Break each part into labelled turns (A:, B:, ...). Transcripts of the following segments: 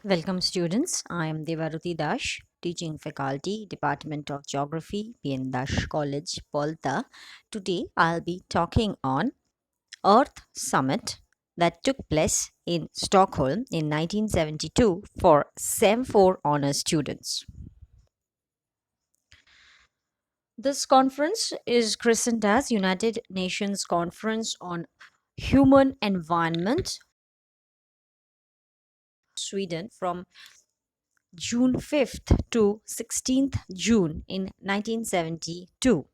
A: Welcome students, I am Devaruti Dash, teaching faculty, Department of Geography, PN Dash College, Polta. Today I'll be talking on Earth Summit that took place in Stockholm in 1972 for SEM 4 honor students. This conference is christened as United Nations Conference on Human Environment, Sweden, from June 5th to 16th June in 1972.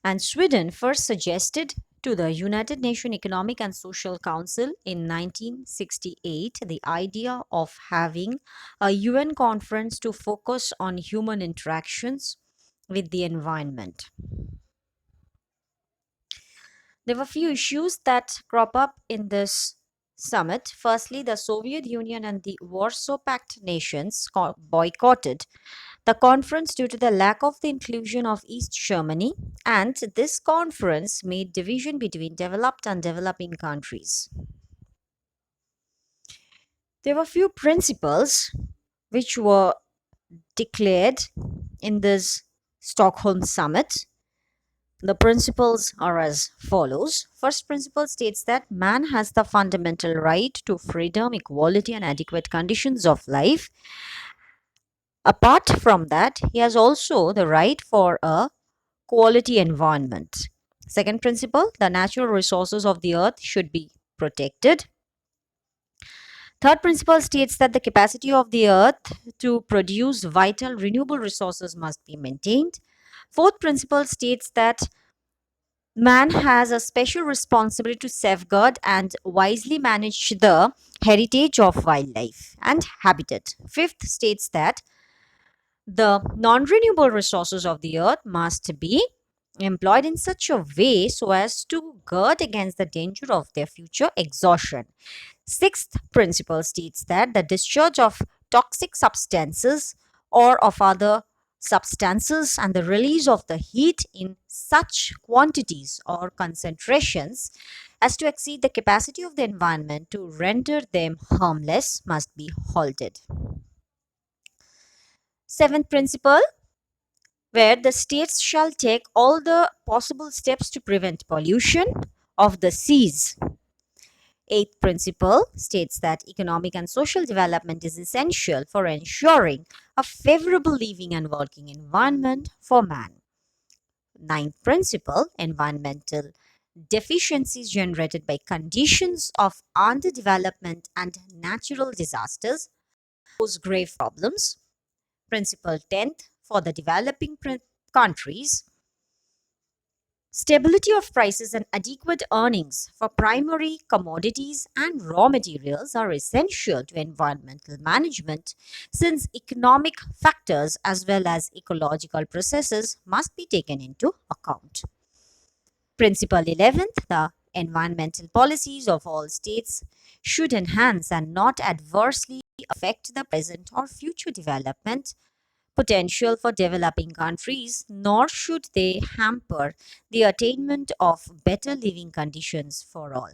A: And Sweden first suggested to the United Nations Economic and Social Council in 1968 the idea of having a UN conference to focus on human interactions with the environment. There were few issues that crop up in this summit. Firstly, the Soviet Union and the Warsaw Pact nations boycotted the conference due to the lack of the inclusion of East Germany, and this conference made division between developed and developing countries. There were few principles which were declared in this Stockholm summit. The principles are as follows. First principle states that man has the fundamental right to freedom, equality, and adequate conditions of life. Apart from that, he has also the right for a quality environment. Second principle, the natural resources of the earth should be protected. Third principle states that the capacity of the earth to produce vital renewable resources must be maintained. Fourth principle states that man has a special responsibility to safeguard and wisely manage the heritage of wildlife and habitat. Fifth states that the non renewable resources of the earth must be employed in such a way so as to guard against the danger of their future exhaustion. Sixth principle states that the discharge of toxic substances or of other substances and the release of the heat in such quantities or concentrations as to exceed the capacity of the environment to render them harmless must be halted. Seventh principle, where the states shall take all the possible steps to prevent pollution of the seas. Eighth principle states that economic and social development is essential for ensuring a favorable living and working environment for man. Ninth principle, environmental deficiencies generated by conditions of underdevelopment and natural disasters pose grave problems. Principle 10th, for the developing countries, stability of prices and adequate earnings for primary commodities and raw materials are essential to environmental management, since economic factors as well as ecological processes must be taken into account. Principle 11th, the environmental policies of all states should enhance and not adversely affect the present or future development potential for developing countries, nor should they hamper the attainment of better living conditions for all.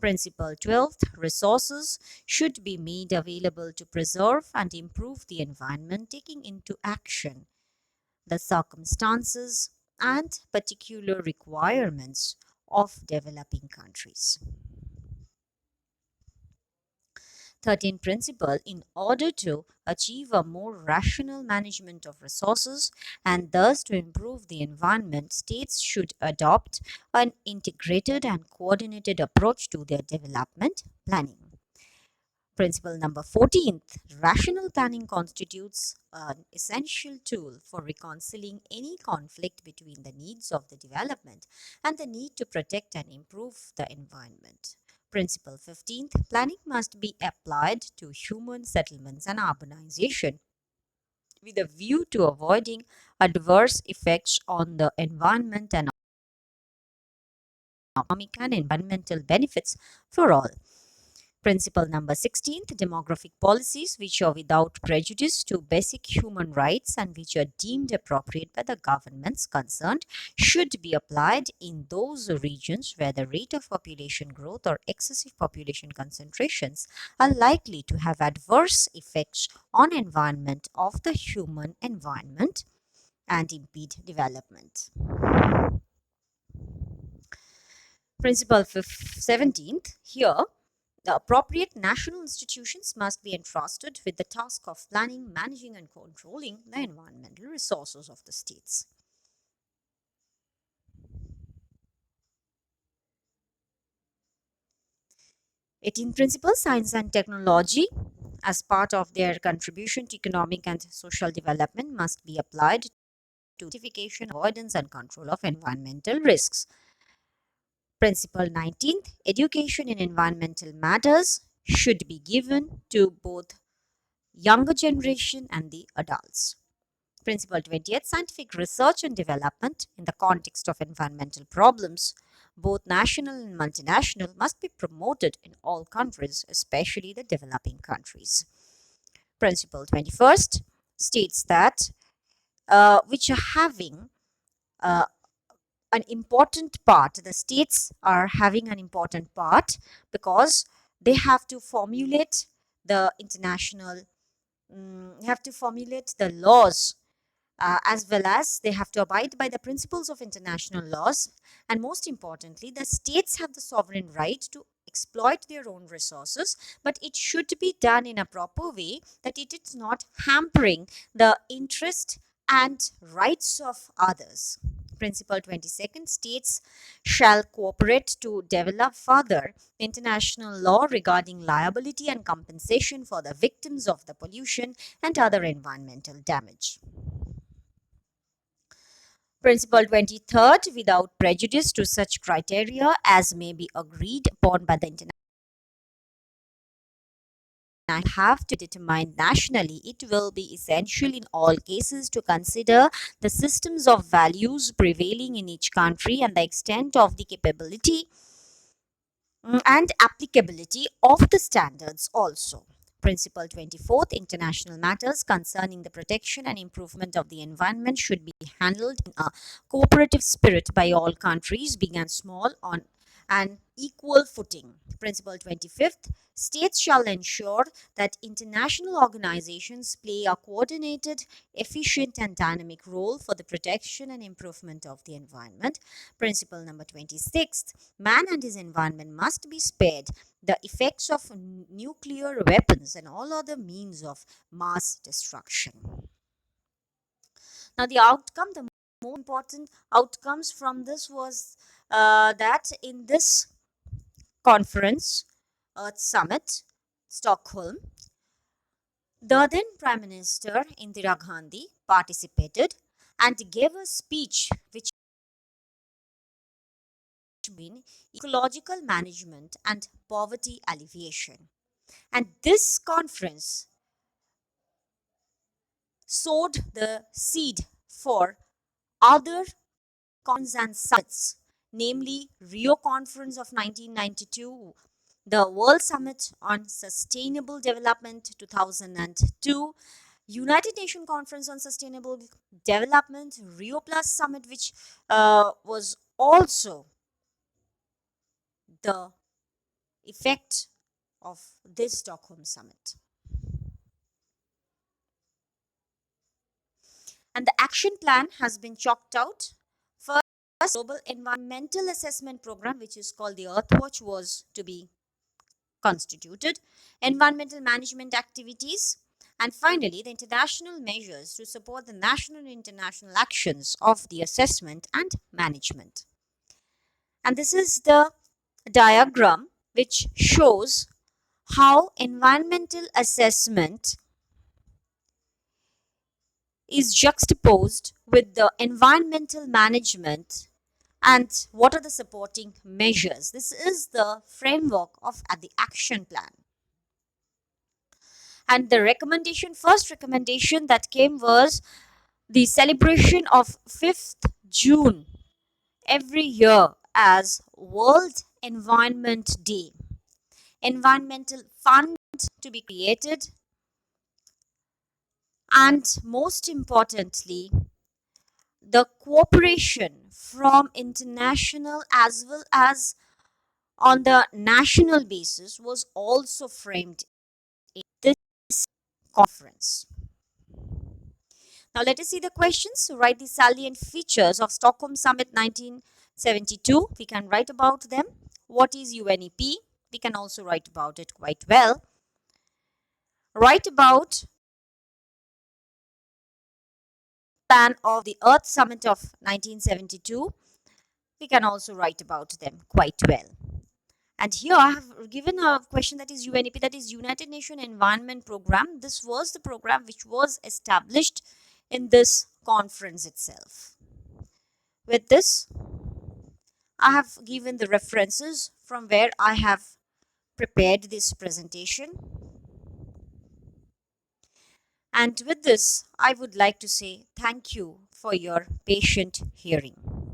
A: Principle 12th, resources should be made available to preserve and improve the environment, taking into action the circumstances and particular requirements of developing countries. 13th principle, in order to achieve a more rational management of resources and thus to improve the environment, states should adopt an integrated and coordinated approach to their development planning. Principle number 14th, rational planning constitutes an essential tool for reconciling any conflict between the needs of the development and the need to protect and improve the environment. Principle 15th, planning must be applied to human settlements and urbanization with a view to avoiding adverse effects on the environment and economic and environmental benefits for all. Principle number 16, demographic policies which are without prejudice to basic human rights and which are deemed appropriate by the governments concerned should be applied in those regions where the rate of population growth or excessive population concentrations are likely to have adverse effects on environment of the human environment and impede development. Principle 17th, here the appropriate national institutions must be entrusted with the task of planning, managing, and controlling the environmental resources of the states. 18th principle, science and technology, as part of their contribution to economic and social development, must be applied to identification, avoidance, and control of environmental risks. Principle 19th, education in environmental matters should be given to both younger generation and the adults. Principle 20th, scientific research and development in the context of environmental problems, both national and multinational, must be promoted in all countries, especially the developing countries. Principle 21st states that which are having uh, an important part, the states are having an important part because they have to formulate the international, have to formulate the laws, as well as they have to abide by the principles of international laws. And most importantly, the states have the sovereign right to exploit their own resources, but it should be done in a proper way that it is not hampering the interest and rights of others. Principle 22nd, states shall cooperate to develop further international law regarding liability and compensation for the victims of the pollution and other environmental damage. Principle 23rd, without prejudice to such criteria as may be agreed upon by the international, have to determine nationally, it will be essential in all cases to consider the systems of values prevailing in each country and the extent of the capability and applicability of the standards also. Principle 24th, international matters concerning the protection and improvement of the environment should be handled in a cooperative spirit by all countries, big and small, on an equal footing. Principle 25th, states shall ensure that international organizations play a coordinated, efficient, and dynamic role for the protection and improvement of the environment. Principle number 26th, man and his environment must be spared the effects of nuclear weapons and all other means of mass destruction. Now, the outcome, the more important outcomes from this was that in this conference, Earth Summit, Stockholm, the then Prime Minister Indira Gandhi participated and gave a speech which been ecological management and poverty alleviation. And this conference sowed the seed for other conferences and summits, namely Rio Conference of 1992, the World Summit on Sustainable Development 2002, United Nations Conference on Sustainable Development, Rio Plus Summit, which was also the effect of this Stockholm Summit. And the action plan has been chalked out. First, global environmental assessment program, which is called the Earthwatch, was to be constituted. Environmental management activities, and finally, the international measures to support the national and international actions of the assessment and management. And this is the diagram which shows how environmental assessment is juxtaposed with the environmental management and what are the supporting measures. This is the framework of the action plan. And the recommendation, first recommendation that came was the celebration of 5th June every year as World Environment Day. environmental fund to be created, and most importantly, the cooperation from international as well as on the national basis was also framed in this conference. Now let us see the questions. So write the salient features of Stockholm Summit 1972. We can write about them. What is UNEP? We can also write about it quite well. Write about plan of the Earth Summit of 1972. We can also write about them quite well. And here I have given a question that is UNEP, that is United Nations Environment Program. This was the program which was established in this conference itself. With this, I have given the references from where I have prepared this presentation. And with this, I would like to say thank you for your patient hearing.